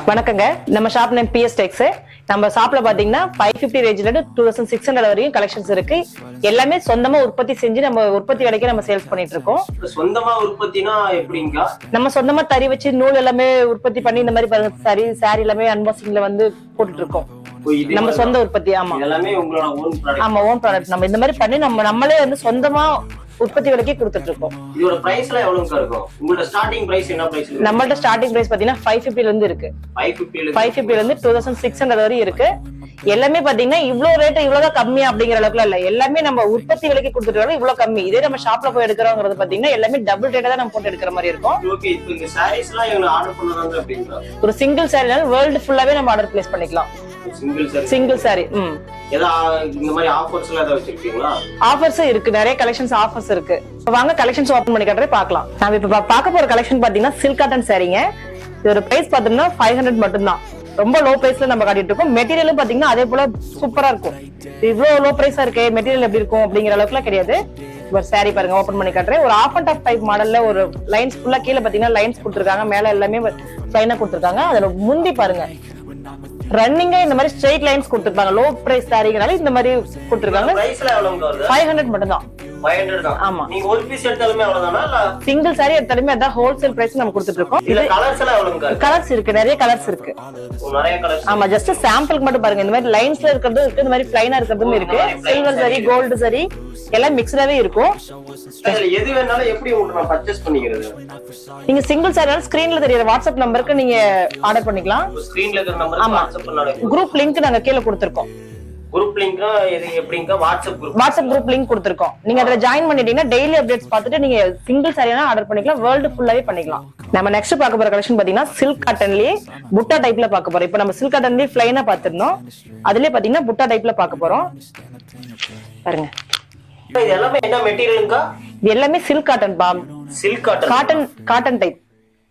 வணக்கங்க. நம்ம shop name PS Tex. நம்ம ஷாப்ல பாத்தீங்கன்னா 550 ரேஞ்சில இருந்து 2600 வரைக்கும் கலெக்ஷன்ஸ் இருக்கு. எல்லாமே சொந்தமா உற்பத்தி செஞ்சு நம்ம உற்பத்தி விலைக்கு நம்ம சேல்ஸ் பண்ணிட்டு இருக்கோம். சொந்தமா உற்பத்தினா எப்படிங்க? நம்ம சொந்தமா தறி வச்சு நூல் எல்லாமே உற்பத்தி பண்ணி இந்த மாதிரி பாருங்க தறி சாரி எல்லாமே அன்பாக்சிங்ல வந்து போட்டுட்டு இருக்கோம். நம்ம சொந்த உற்பத்தி. ஆமா, எல்லாமே உங்களோட ஓன் ப்ராடக்ட். ஆமா, ஓன் ப்ராடக்ட். நம்ம இந்த மாதிரி பண்ணி நம்மளே வந்து சொந்தமா உற்பத்தி விலைக்கு கொடுத்துட்டு இருக்கோம். இதோட பிரைஸ்ல எவ்வளவுக்கு இருக்கும்? உங்களோட ஸ்டார்டிங் பிரைஸ் என்ன பிரைஸ் இருக்கு? நம்மள்ட்ட ஸ்டார்டிங் பிரைஸ் பாத்தீங்கன்னா 550 ல இருந்து இருக்கு. 550 ல இருந்து 2600 வரை இருக்கு. எல்லாமே பாத்தீங்கன்னா இவ்வளவு ரேட் இவ்வளவுதான் கம்மியா அப்படிங்கிற அளவுக்கு இல்ல. எல்லாமே நம்ம உற்பத்தி விலைக்கு கொடுத்துட்டு இவ்வளவு கம்மி. இதே நம்ம ஷாப்ல போய் எடுக்கிறோங்கிறது பாத்தீங்கன்னா எல்லாமே டபுள் ரேட்டா தான் நம்ம போட்டு எடுக்கிற மாதிரி இருக்கும். ஓகே, இப்போ இந்த சாரீஸ் எல்லாம் எங்க ஆர்டர் பண்ணறாங்க அப்படினா ஒரு சிங்கிள் சாரினால வேர்ல்ட் ஃபுல்லாவே நம்ம ஆர்டர் பிளேஸ் பண்ணிக்கலாம். Single sorry. ஏதா இந்த மாதிரி ஆஃபர்ஸ் எல்லாம் ஏதாவது வச்சிருக்கீங்களா? ஆஃபர்ஸ் இருக்கு, நிறைய கலெக்ஷன்ஸ் ஆஃபர்ஸ் இருக்கு. வாங்க கலெக்ஷன்ஸ் ஓபன் பண்ணி காட்டுறேன், பார்க்கலாம். நாம இப்ப பார்க்க போற கலெக்ஷன் பாத்தீங்கன்னா சில்க் காட்டன் சாரீங்க. இதோட பிரைஸ் பாத்தீங்கன்னா 500 மட்டும் தான். ரொம்ப லோ பிரைஸ்ல நம்ம காட்டிட்டு இருக்கோம். மெட்டீரியலும் பாத்தீங்கன்னா அதே போல சூப்பரா இருக்கும். இவ்வளவு லோ பிரைஸா இருக்கு, மெட்டீரியல் எப்படி இருக்கும் அப்படிங்கிற அளவுக்கு எல்லாம் கிடையாது. ஒரு சாரி பாருங்க, ஓபன் பண்ணி காட்டுறேன். ஒரு ஆஃப் அண்ட் ஆஃப் டைப் மாடல்ல ஒரு லைன்ஸ் ஃபுல்லா கீழே பாத்தீங்கன்னா லைன்ஸ் கொடுத்துருக்காங்க, மேல எல்லாமே லைனா கொடுத்துருக்காங்க. அதுல முந்தி பாருங்க ரன்னிங்கா இந்த மாதிரி ஸ்ட்ரைட் லைன்ஸ் கொடுத்திருப்பாங்க. லோ பிரைஸ் சாரிங்கனால இந்த மாதிரி கொடுத்திருக்காங்க. பிரைஸ்ல எவ்வளவு வருது? 500 மட்டும் தான். 500 தான். ஆமா, நீங்க ஒரு பீஸ் எடுத்தாலுமே அவ்வளவுதானா இல்ல சிங்கிள் சாரி எடுத்தாலுமே அதான் ஹோல்சேல் பிரைஸ் நம்ம கொடுத்துட்டு இருக்கோம். இல்ல கலர்ஸ் எல்லாம் எவ்வளவுங்க? கலர்ஸ் இருக்கு, நிறைய கலர்ஸ் இருக்கு. நிறைய கலர்ஸ். ஆமா, ஜஸ்ட் சாம்பிளுக்கு மட்டும் பாருங்க. இந்த மாதிரி லைன்ஸ்ல இருக்கிறதும் இருக்கு, இந்த மாதிரி ப்ளைனா இருக்கிறதும் இருக்கு. சில்வர் சாரி, கோல்டு சாரி எல்லாம் மிக்ஸ்டாவே இருக்கும். எது வேணாலும் எப்படி உங்களுக்கு நான் பர்சேஸ் பண்ணிக்கிறது? நீங்க சிங்கிள் சாரினால ஸ்கிரீன்ல தெரியற வாட்ஸ்அப் நம்பருக்கு நீங்க ஆர்டர் பண்ணிக்கலாம். ஸ்கிரீன்ல இருக்கிற நம்பருக்கு வாட்ஸ்அப் பண்ணாலே. குரூப் லிங்க் நாங்க கீழ கொடுத்திருக்கோம். குரூப் லிங்க் இது எப்படிங்க? வாட்ஸ்அப் குரூப் லிங்க் கொடுத்திருக்கோம். நீங்க அதுல ஜாயின் பண்ணிட்டீங்கன்னா டெய்லி அப்டேட்ஸ் பார்த்துட்டு நீங்க சிங்கிள் சாரினா ஆர்டர் பண்ணிக்கலாம். வேர்ல்ட் ஃபுல்லாவே பண்ணிக்கலாம். நம்ம நெக்ஸ்ட் பார்க்க போற கலெக்ஷன் பாத்தீங்கன்னா சில்க் காட்டன்லயே புட்டா டைப்ல பார்க்க போறோம். இப்போ நம்ம சில்க் காட்டன்லயே ப்ளைனா பார்த்திருந்தோம். அதுலயே பாத்தீங்கன்னா புட்டா டைப்ல பார்க்க போறோம். பாருங்க, இது எல்லாமே என்ன மெட்டீரியலுங்க? இது எல்லாமே சில்க் காட்டன் பா. Silk cotton. Cotton type.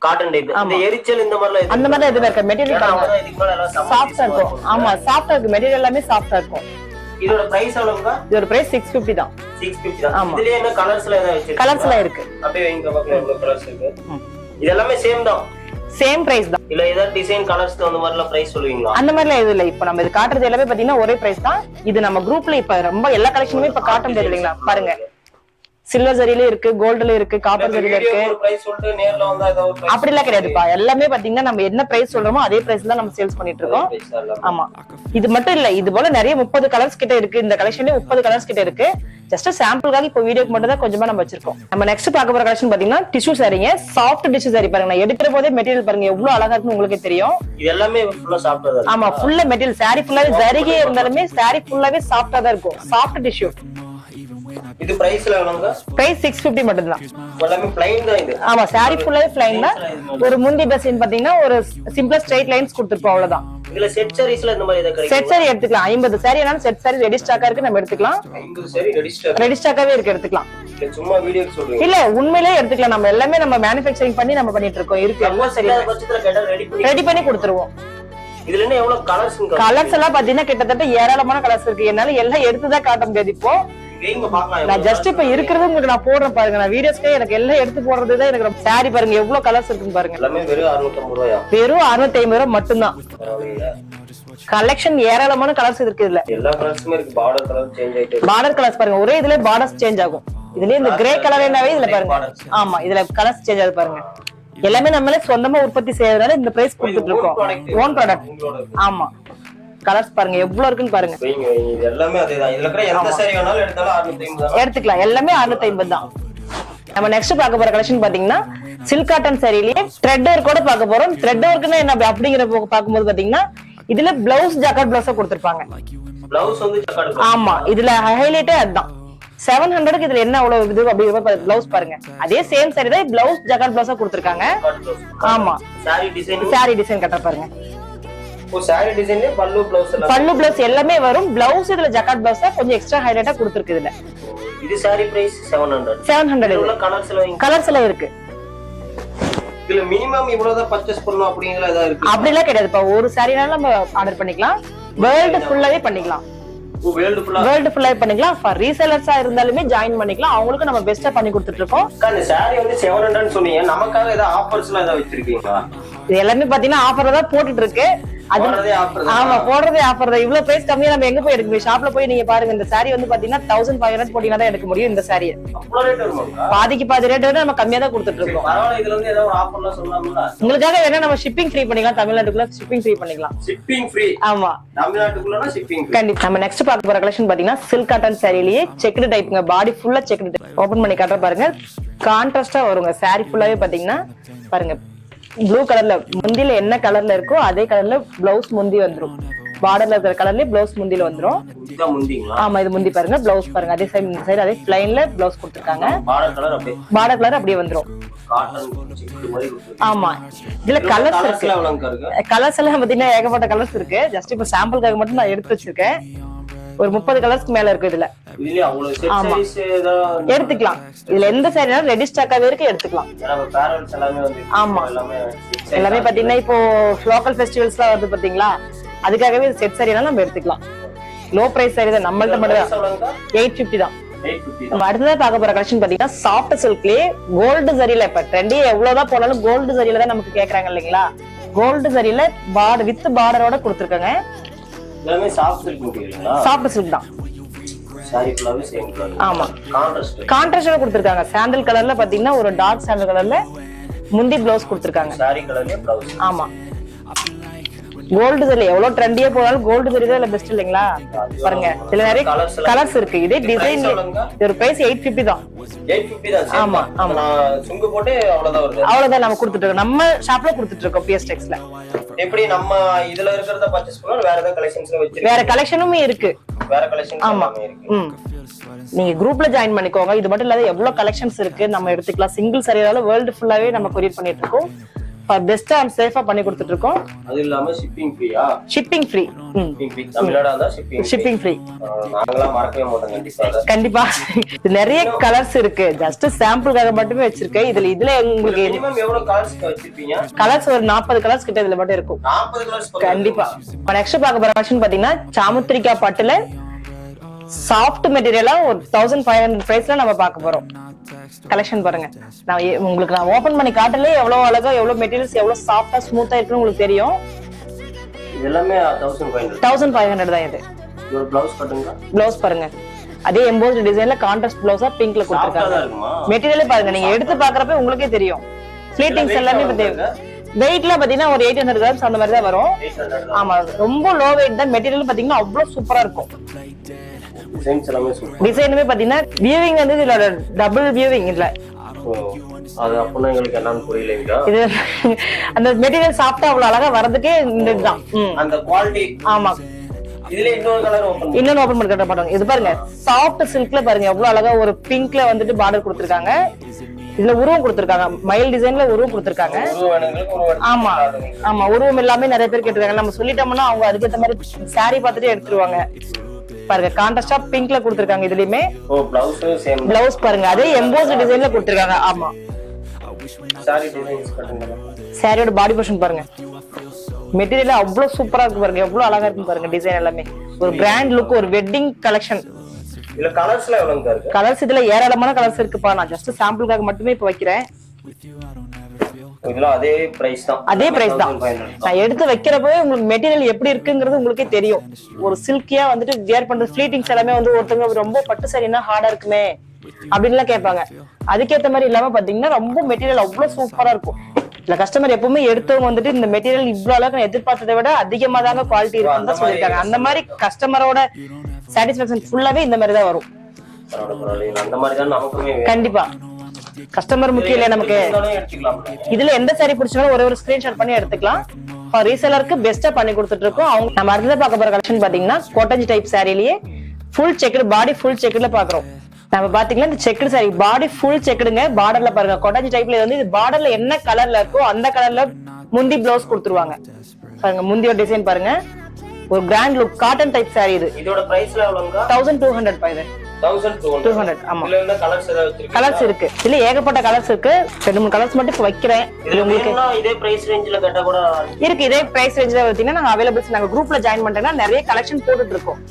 Cotton type. இந்த எரிச்சல் இந்த மாதிரி அந்த மாதிரி எதுவும் இருக்க மெட்டீரியல் சாஃப்ட்டா இருக்கும். ஆமா, சாஃப்ட்டா இருக்கு. மெட்டீரியல் எல்லாமே சாஃப்ட்டா இருக்கும். இதோட பிரைஸ் எவ்வளவுங்க? இதோட பிரைஸ் 650 தான். 650 தான். ஆமா, இதுல என்ன கலர்ஸ்ல ஏதாவது வச்சிருக்கீங்க? கலர்ஸ்ல இருக்கு. அப்படியே இங்க பக்கத்துல எவ்வளவு கலர்ஸ் இருக்கு? இது எல்லாமே சேம் தான். சேம் பிரைஸ் தான். இல்ல ஏதாவது டிசைன் கலர்ஸ் அந்த மாதிரிலாம் பிரைஸ் சொல்லுவீங்களா? அந்த மாதிரிலாம் எதுவும் இல்ல. இப்போ நம்ம இது காட்டுறது எல்லாமே பாத்தீங்கன்னா ஒரே பிரைஸ் தான். இது நம்ம குரூப்ல இப்ப ரொம்ப எல்லா கலெக்ஷனுமே இப்ப காட்ட முடியாது இல்லைங்களா? பாருங்க, சில்வர் ஜரியில இருக்கு, கோல்டுல இருக்கு, காப்பர் ஜரியில இருக்கு. அப்படி எல்லாம் கிடையாதுப்பா. எல்லாமே பாத்தீங்கன்னா நம்ம என்ன பிரைஸ் சொல்றோமோ அதே பிரைஸ் தான் நம்ம சேல்ஸ் பண்ணிட்டு இருக்கோம். ஆமா, இது மட்டும் இல்ல, இது போல நிறைய 30 கலர்ஸ் கிட்ட இருக்கு. இந்த கலெக்ஷன்ல 30 கலர்ஸ் கிட்ட இருக்கு. ஜஸ்ட் சாம்பிளுக்காக இப்போ வீடியோக்கு மட்டும் தான் கொஞ்சமா நம்ம வச்சிருக்கோம். நம்ம நெக்ஸ்ட் பார்க்க போற கலெக்ஷன் பாத்தீங்கன்னா டிஷ்யூ சாரிங்க. சாஃப்ட் டிஷ்யூ சாரி பாருங்க. நான் எடுக்கிற போதே மெட்டீரியல் பாருங்க எவ்வளவு அழகா இருக்குன்னு உங்களுக்கே தெரியும். இது எல்லாமே ஃபுல்லா சாஃப்ட்டா தான். ஆமா, ஃபுல்லா மெட்டீரியல் சாரி ஃபுல்லாவே ஜரிகே இருந்தாலுமே சாரி ஃபுல்லாவே சாஃப்ட்டா தான் இருக்கும். Soft tissue. இது பிரைஸ்ல எவ்வளவுங்க? பிரைஸ் 650 மட்டும் தான். எல்லாமே ப்ளைன் தான் இது. ஆமா, சாரி ஃபுல்லாவே ப்ளைன் தான். ஒரு முந்தி டிசைன் பாத்தீங்கன்னா ஒரு சிம்பிளா ஸ்ட்ரைட் லைன்ஸ் கொடுத்திருப்போம், அவ்வளவுதான். இதுல செட் சாரீஸ்ல இந்த மாதிரி ஏதாவது கிடைக்கும்? செட் சாரி எடுத்துக்கலாம். 50 சாரி வேணாலும் செட் சாரி ரெடி ஸ்டாக்கா இருக்கு, நம்ம எடுத்துக்கலாம். 50 சாரி ரெடி ஸ்டாக்காவே இருக்கு, எடுத்துக்கலாம். சும்மா வீடியோக்கு சொல்றீங்க? இல்ல, உண்மையிலேயே எடுத்துக்கலாம். நம்ம எல்லாமே நம்ம மேனுஃபேக்சரிங் பண்ணி நம்ம பண்ணிட்டு இருக்கோம். இருக்கு எல்லாம் சரி, ரெடி பண்ணி கொடுத்துருவோம். இதுல என்ன எவ்வளவு கலர்ஸ்? கலர்ஸ் எல்லாம் பாத்தீங்கன்னா கிட்டத்தட்ட ஏராளமான கலர்ஸ் இருக்கு. என்னால எல்லாம் எடுத்துதான் காட்ட முடியாது இப்போ. நான் ஜஸ்ட் இப்ப இருக்கிறது உங்களுக்கு நான் போடுறேன் பாருங்க. நான் வீடியோஸ்க்கே எனக்கு எல்லாம் எடுத்து போடுறதுதான் எனக்கு. சாரி பாருங்க எவ்வளவு கலர்ஸ் இருக்குன்னு பாருங்க. எல்லாமே வெறும் 650 ரூபாயா? வெறும் 650 ரூபாய் மட்டும்தான். கலெக்ஷன் ஏராளமான கலர்ஸ் இருக்கு. இதுல எல்லா கலர்ஸுமே இருக்கு. பார்டர் கலர் சேஞ்ச் ஆயிட்டே. பார்டர் கலர்ஸ் பாருங்க, ஒரே இதுல பார்டர்ஸ் சேஞ்ச் ஆகும். இதுல இந்த கிரே கலர் என்னவே இதுல பாருங்க. ஆமா, இதுல கலர்ஸ் சேஞ்ச் ஆகுது பாருங்க. எல்லாமே நம்மளே சொந்தமா உற்பத்தி செய்யறதுனால இந்த பிரைஸ் கொடுத்துட்டு இருக்கோம். Own product. ஆமா, கலர்ஸ் பாருங்க எவ்வளவு இருக்குன்னு பாருங்க. இது எல்லாமே அதேதான். இதுல இருக்கிற எந்த சாரி வேணாலும் எடுத்தாலும் 650 தான். எடுத்துக்கலாம். எல்லாமே 650 தான். நம்ம நெக்ஸ்ட் பார்க்க போற கலெக்ஷன் பாத்தீங்கன்னா சில்க் காட்டன் சாரியிலேயே த்ரெட் ஒர்க் கூட பார்க்க போறோம். த்ரெட் ஒர்க்னா என்ன அப்படிங்கிற பாக்கும்போது பாத்தீங்கன்னா இதுல பிளவுஸ் ஜாக்கெட் பிளவுஸா கொடுத்திருப்பாங்க. பிளவுஸ் வந்து ஜாக்கெட். ஆமா, இதுல ஹைலைட்டே அதுதான். 700க்கு இதுல என்ன அவ்வளவு இது அப்படிங்கிற பிளவுஸ் பாருங்க. அதே சேம் சாரி தான் பிளவுஸ் ஜாக்கெட் பிளவுஸா கொடுத்திருக்காங்க. ஆமா, சாரி டிசைன் கட்ட பாருங்க. சாரி டிசைன்ல பல்லு பிளவுஸ் எல்லாமே வரும். பிளவுஸ் இதுல ஜாக்கெட் பிளவுஸா கொஞ்சம் எக்ஸ்ட்ரா ஹைலைட்டா கொடுத்திருக்கு இதுல. இது சாரி பிரைஸ் 700. உள்ள கலர்ஸ் எல்லாம் இருக்கு. இதுல மினிமம் இவ்வளவுதான் பர்சேஸ் பண்ணனும் அப்படிங்கற ஏதாவது இருக்கு? அப்படி எல்லாம் கிடையாதுப்பா. ஒரு சாரினால நம்ம ஆர்டர் பண்ணிக்கலாம். வேர்ல்ட் ஃபுல்லாவே பண்ணிக்கலாம். வேர்ல்ட் ஃபுல்லாவே பண்ணிக்கலாம். ஃபார் ரீசெல்லர்ஸா இருந்தாலுமே ஜாயின் பண்ணிக்கலாம். அவங்களுக்கு நம்ம பெஸ்டா பண்ணி கொடுத்துட்டு இருக்கோம். சாரி வந்து 700 ன்னு சொன்னீங்க. நமக்காக ஏதாவது ஆஃபர்ஸ்லாம் ஏதாவது வச்சிருக்கீங்களா? இது எல்லாமே பாத்தீங்கன்னா ஆஃபர்ல தான் போட்டுட்டு இருக்கு. அது ஆமா போடுறதே ஆஃபர் தான். இவ்வளவு பிரைஸ் கம்மியா நம்ம எங்க போய் எடுக்க முடியும்? ஷாப்ல போய் நீங்க பாருங்க, இந்த சாரி வந்து பாத்தீங்கன்னா 1500 போட்டீங்கன்னா தான் எடுக்க முடியும். இந்த சாரியை பாதிக்கு பாதி ரேட் வந்து நம்ம கம்மியா தான் கொடுத்துட்டு இருக்கோம். உங்களுக்காக வேணா நம்ம ஷிப்பிங் ஃப்ரீ பண்ணிக்கலாம். தமிழ்நாட்டுக்குள்ள ஷிப்பிங் ஃப்ரீ பண்ணிக்கலாம். Shipping free. ஆமா தமிழ்நாட்டுக்குள்ளனா ஷிப்பிங் ஃப்ரீ. கண்டிப்பா. நம்ம நெக்ஸ்ட் பார்க்க போற கலெக்ஷன் பாத்தீங்கன்னா சில்க் காட்டன் சாரிலேயே செக்டு டைப்ங்க. பாடி ஃபுல்லா செக்டு. ஓபன் பண்ணி காட்டுற பாருங்க, கான்ட்ராஸ்டா வருங்க. சாரி ஃபுல்லாவே பாத்தீங்கன்னா பாருங்க ப்ளூ கலர்ல முந்தில என்ன கலர்ல இருக்கோ அதே கலர்ல பிளவுஸ் முந்தி வந்துரும். பார்டர்ல இருக்கிற கலர்லயே பிளவுஸ் முந்தில வந்துரும். ஆமா இது முந்தி பாருங்க. பிளவுஸ் பாருங்க அதே சைடு, இந்த சைடு அதே பிளைன்ல பிளவுஸ் கொடுத்திருக்காங்க. பார்டர் கலர் அப்படியே வந்துரும். ஆமா இதுல கலர்ஸ் இருக்கு. கலர்ஸ் எல்லாம் பாத்தீங்கன்னா ஏகப்பட்ட கலர்ஸ் இருக்கு. ஜஸ்ட் இப்ப சாம்பிளுக்காக மட்டும் நான் எடுத்து வச்சிருக்கேன். ஒரு 30 கலர்ஸ்க்கு மேல இருக்கு இதுல. எடுத்துக்கலாம். இதுல எந்த சாரினாலும் ரெடி ஸ்டாக்காவே இருக்கு, எடுத்துக்கலாம். ஆமா எல்லாமே பாத்தீங்கன்னா இப்போ லோக்கல் ஃபெஸ்டிவல்ஸ் எல்லாம் வருது பாத்தீங்களா, அதுக்காகவே செட் சாரினா நம்ம எடுத்துக்கலாம். லோ பிரைஸ் சாரி தான், நம்மள்ட்ட மட்டும் தான் 850 தான். நம்ம அடுத்ததா பார்க்க போற கலெக்ஷன் பாத்தீங்கன்னா சாஃப்ட் சில்க்லயே கோல்டு சரியில. இப்ப ட்ரெண்டி எவ்வளவுதான் போனாலும் கோல்டு சரியில தான் நமக்கு கேக்குறாங்க இல்லைங்களா. கோல்டு சரியில பார்டர் வித் பார்டரோட கொடுத்துருக்காங்க. எல்லாமே சாஃப்ட் சில்க் மெட்டீரியல்ங்களா? சாஃப்ட் சில்க் தான். சாரி ஃபுல்லாவே சேம் கலர். ஆமா கான்ட்ராஸ்டா கொடுத்திருக்காங்க. சாண்டல் கலர்ல பாத்தீங்கன்னா ஒரு டார்க் சாண்டல் கலர்ல முந்தி ப்ளவுஸ் கொடுத்திருக்காங்க. சாரி கலர்லயே ப்ளவுஸ். ஆமா கோல்டு ஜரி எவ்வளவு ட்ரெண்டியா போனாலும் கோல்டு ஜரி தான் பெஸ்ட் இல்லைங்களா. பாருங்க இதுல நிறைய கலர்ஸ் இருக்கு. இதே டிசைன் ஒரு பிரைஸ் 850 தான். 850 தான். ஆமா ஆமா நான் சுங்கு போட்டு அவ்வளவுதான் நம்ம கொடுத்துட்டு இருக்கோம். நம்ம ஷாப்ல கொடுத்துட்டு இருக்கோம் PS Texல. எப்படி நம்ம இதுல இருக்கிறத பர்சேஸ் பண்ணா வேற ஏதாவது கலெக்ஷன்ஸ் வச்சிருக்கீங்க? வேற கலெக்ஷனுமே இருக்கு. வேற கலெக்ஷன்ஸ் எல்லாமே இருக்கு. நீங்க குரூப்ல ஜாயின் பண்ணிக்கோங்க. இது மட்டும் இல்லாத எவ்வளவு கலெக்ஷன்ஸ் இருக்கு நம்ம எடுத்துக்கலாம். சிங்கிள் சரியால வேர்ல்ட் ஃபுல்லாவே நம்ம கொரியர் பண்ணிட்டு இருக்கோம். பெஸ்டா அண்ட் சேஃபா பண்ணி கொடுத்துட்டு இருக்கோம். அது இல்லாம ஷிப்பிங் ஃப்ரீயா? Shipping free. தமிழ்நாடா தான் ஷிப்பிங் ஃப்ரீ. நாங்களா மறக்கவே மாட்டோம். கண்டிப்பா நிறைய கலர்ஸ் இருக்கு. ஜஸ்ட் சாம்பிளுக்காக மட்டுமே வச்சிருக்கேன். இதுல உங்களுக்கு மினிமம் எவ்வளவு கலர்ஸ் வச்சிருப்பீங்க? கலர்ஸ் ஒரு 40 கலர்ஸ் கிட்ட இதுல மட்டும் இருக்கும். 40 கலர்ஸ் கண்டிப்பா. நெக்ஸ்ட் பார்க்க போற கலெக்ஷன் பாத்தீங்கன்னா சாமுத்திரிகா பட்டுல சாஃப்ட் மெட்டீரியலா ஒரு 1500 பிரைஸ்ல நம்ம பார்க்க போறோம். கலெக்ஷன் பாருங்க. உங்களுக்கு நான் ஓபன் பண்ணி காட்டலே எவ்வளவு அழகா எவ்வளவு மெட்டீரியல்ஸ் எவ்வளவு சாஃப்டா ஸ்மூத்தா இருக்குன்னு உங்களுக்கு தெரியும். எல்லாமே 1500 தான். இது ஒரு ப்ளவுஸ் பாருங்க. ப்ளவுஸ் பாருங்க அதே எம்போஸ்ட் டிசைன்ல கான்ட்ராஸ்ட் ப்ளவுஸா பிங்க்ல கொடுத்திருக்காங்க. மெட்டீரியலே பாருங்க, நீங்க எடுத்து பாக்குறப்ப உங்களுக்கே தெரியும். ஃபிளீட்டிங்ஸ் எல்லாமே பாத்தீங்க. வெயிட்ல பாத்தீங்கன்னா ஒரு 800 கிராம்ஸ் அந்த மாதிரி தான் வரும். ஆமா ரொம்ப லோ வெயிட் தான். மெட்டீரியல் பாத்தீங்கன்னா அவ்வளவு சூப்பரா இருக்கும். டிசைனுமே பாத்தீங்கன்னா வியூவிங் வந்து இதோட டபுள் வியூவிங் இல்ல. அது அப்பனா உங்களுக்கு என்னன்னு புரியலங்க. இது அந்த மெட்டீரியல் சாஃப்ட்டா அவ்வளவு அழகா வரதுக்கே இதுதான் அந்த குவாலிட்டி. ஆமா இதுல இன்னொரு ஓபன் பண்ணி காட்ட மாட்டாங்க. இது பாருங்க சாஃப்ட் சில்க்ல பாருங்க எவ்வளவு அழகா ஒரு பிங்க்ல வந்துட்டு பார்டர் கொடுத்திருக்காங்க. இதுல உருவம் கொடுத்திருக்காங்க. மயில் டிசைன்ல உருவம் கொடுத்திருக்காங்க. ஆமா ஆமா உருவம் எல்லாமே நிறைய பேர் கேட்டிருக்காங்க. நம்ம சொல்லிட்டோம்னா அவங்க அதுக்கேற்ற மாதிரி சாரி பார்த்துட்டு எடுத்துருவாங்க. பாருங்க கான்ட்ராஸ்டா பிங்க்ல கொடுத்திருக்காங்க. இதுலயுமே பிளவுஸ் பாருங்க அதே எம்போஸ்ட் டிசைன்ல கொடுத்திருக்காங்க. ஆமா சாரியோட பாடி போர்ஷன் பாருங்க. மெட்டீரியல் அவ்வளவு சூப்பரா இருக்கு பாருங்க. எவ்வளவு அழகா இருக்கு பாருங்க. டிசைன் எல்லாமே ஒரு கிராண்ட் லுக், ஒரு வெட்டிங் கலெக்ஷன். இதுல கலர்ஸ்ல எவ்வளவு இருக்கு? கலர்ஸ் இதுல ஏராளமான கலர்ஸ் இருக்குப்பா. நான் ஜஸ்ட் சாம்பிளுக்காக மட்டுமே இப்ப வைக்கிறேன். இதெல்லாம் அதே பிரைஸ் தான். அதே பிரைஸ் தான். நான் எடுத்து வைக்கிறப்பவே உங்களுக்கு மெட்டீரியல் எப்படி இருக்குங்கிறது உங்களுக்கே தெரியும். ஒரு சில்கியா வந்துட்டு வியர் பண்ற ஃபிளீட்டிங்ஸ் எல்லாமே வந்து ஒருத்தவங்க ரொம்ப பட்டு சாரினா ஹார்டா இருக்குமே அப்படின்லாம் கேட்பாங்க. அதுக்கேற்ற மாதிரி இல்லாம பாத்தீங்கன்னா ரொம்ப மெட்டீரியல் அவ்வளவு சூப்பரா இருக்கும். இல்ல கஸ்டமர் எப்பவுமே எடுத்தவங்க வந்துட்டு இந்த மெட்டீரியல் இவ்வளவு அளவுக்கு நான் எதிர்பார்த்ததை விட அதிகமா தாங்க குவாலிட்டி இருக்குன்னு தான் சொல்லியிருக்காங்க. அந்த மாதிரி கஸ்டமரோட சாட்டிஸ்பாக்சன் ஃபுல்லாவே இந்த மாதிரி தான் வரும். கண்டிப்பா கஸ்டமர் முக்கியம் இல்ல நமக்கு. இதுல எந்த சாரி பிடிச்சாலும் ஒரு ஸ்கிரீன்ஷாட் பண்ணி எடுத்துக்கலாம். ரீசெலருக்கு பெஸ்டா பண்ணி கொடுத்துட்டு இருக்கோம். அவங்க நம்ம அடுத்த பார்க்க போற கலெக்ஷன் பாத்தீங்கன்னா கோட்டஞ்சி டைப் சாரிலேயே ஃபுல் செக்குடு பாடி ஃபுல் செக்குடுல பாக்குறோம். நம்ம பாத்தீங்கன்னா இந்த செக்குடு சாரி பாடி ஃபுல் செக்குடுங்க. பார்டர்ல பாருங்க கோட்டஞ்சி டைப்ல வந்து இது பார்டர்ல என்ன கலர்ல இருக்கோ அந்த கலர்ல முந்தி பிளவுஸ் கொடுத்துருவாங்க. பாருங்க முந்தியோட டிசைன் பாருங்க. ஒரு grand look cotton type sari. இது இதோட பிரைஸ்ல எவ்வளவுங்க? 1200 பாய்து. 1200. ஆமா இதுல கலர்ஸ் ஏதாவது வச்சிருக்கீங்க? கலர்ஸ் இருக்கு. இதுல ஏகப்பட்ட கலர்ஸ் இருக்கு. 2-3 கலர்ஸ் மட்டும் இப்ப வைக்கிறேன். உங்களுக்கு இதே பிரைஸ் ரேஞ்சில கேட்டா கூட இருக்கு. இதே பிரைஸ் ரேஞ்சில பாத்தீங்கன்னா நாங்க அவேலபிள்ஸ் நாங்க குரூப்ல ஜாயின் பண்றேன்னா நிறைய கலெக்ஷன் போட்டுட்டு இருக்கோம்.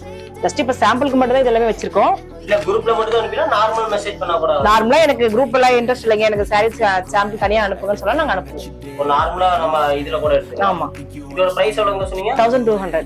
ஜஸ்ட் இப்ப சாம்பிளுக்கு மட்டும் தான் இது எல்லாமே வச்சிருக்கோம். இல்ல குரூப்ல மட்டும் தான் அனுப்பினா நார்மல் மெசேஜ் பண்ணா கூட நார்மலா எனக்கு குரூப் எல்லாம் இன்ட்ரெஸ்ட் இல்லைங்க, எனக்கு சாரீஸ் சாம்பிள் தனியா அனுப்புங்கன்னு சொன்னா நாங்க அனுப்புவோம். நார்மலா நம்ம இதுல கூட எடுத்துக்கலாம். ஆமா. இதோட பிரைஸ் எவ்வளவுங்க சொன்னீங்க? 1200.